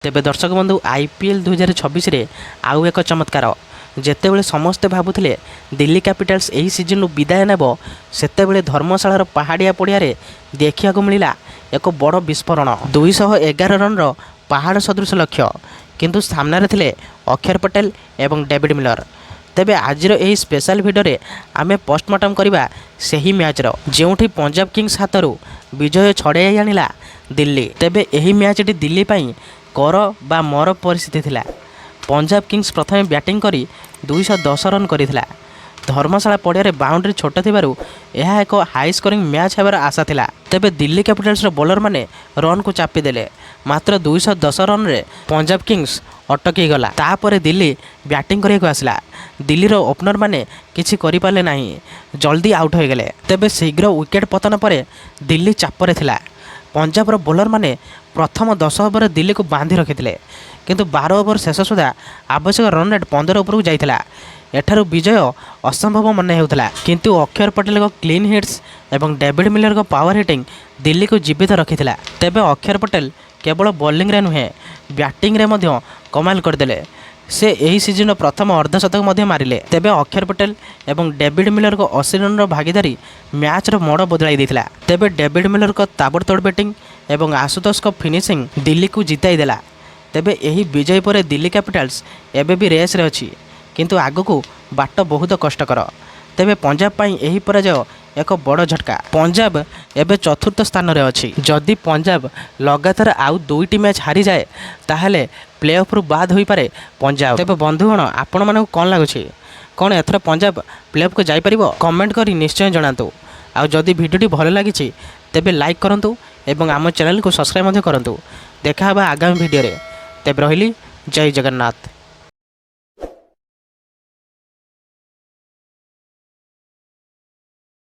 तेबे दर्शक बंधु आईपीएल 2026 रे आउ एक चमत्कार जेतेबेले समस्ते भाबुथिले दिल्ली कैपिटल्स एही सीजन विदाय नेब सेतेबेले धर्मशालार पहाड़िया पड़िया देखा मिला एक बड़ विस्फोरण 211 रन पहाड़ सदृश लक्ष्य किंतु सामने थिले अक्षर पटेल एवं डेविड मिलर। तेबे आजिर एही स्पेशल भिडियो आमे पोस्टमार्टम करबा सही मैचर जोठी पंजाब किंग्स हाथरू विजय छड़ाई आनिला दिल्ली। तेबे एही मैचटी दिल्ली पाई कर बा मर परिस्थिति थिला। पंजाब किंग्स प्रथमे बैटिंग करी 210 रन करिथिला। धर्मशाला पड़िया बाउंड्री छोट थिबारु यह एक हाई स्कोरिंग मैच हेबार आशा थिला। तेबे दिल्ली कैपिटल्स बॉलर माने रन को चापी देले। मात्र 210 रन रे पंजाब किंग्स अटकी गला। तापरे दिल्ली बैटिंग करिया को आसला। दिल्लीर ओपनर माने किछि करि पाले नाही, जल्दी आउट हो गले। तेबे शीघ्र विकेट पतन परे दिल्ली चापरे थिला। पंजाबर बोलर माने प्रथम 10 ओवर दिल्ली को बांधि रखिथिले किंतु 12 ओवर शेष सुधा आवश्यक रन रेट 15 उपरକୁ जाइथिला। एठारु विजय असंभव मन हेउथिला किंतु अक्षर पटेल को क्लीन हिट्स एवं डेविड मिलर को पावर हिटिंग दिल्ली को जीवित रखिथिला। तेबे अक्षर पटेल केवल बॉलिंग रे नुहे बैटिंग रे मध्य कमाल करदेले। से यही सीजन प्रथम अर्धशतक मध्य मारिले। तेबे अक्षर पटेल एवं डेविड मिलर को 80 रन भागीदारी मैच रो मोड़ बदलाई देथिला। तेबे डेविड मिलर को ताबड़तोड़ बैटिंग एवं आशुतोष को फिनिशिंग दिल्ली को जिताई देला। तेबे यही विजय पर दिल्ली कैपिटल्स एबे भी रेस रे अछि किंतु आगको बाट बहुत कष्टकर। तेबे पंजाब पाई यही पराजय एक बड़ झटका। पंजाब एबे चतुर्थ स्थान रे अछि। जदि पंजाब लगातार आउ 2टी मैच हारी जाए ताहले प्ले ऑफ रु बाद होई पारे पंजाब। तेबे बंधुगण आपण मानक कोन लागुछि, कोन एथर पंजाब प्ले ऑफ को जाई परिबो? कमेंट करी निश्चय जणातु। आ जदि भिडियोटी भल लागिछि तेबे लाइक करंतु एवं आम चैनल को सब्सक्राइब मध्य करंतु। देखा हबा आगामी भिडियो रे। तेबे रहिली, जय जगन्नाथ।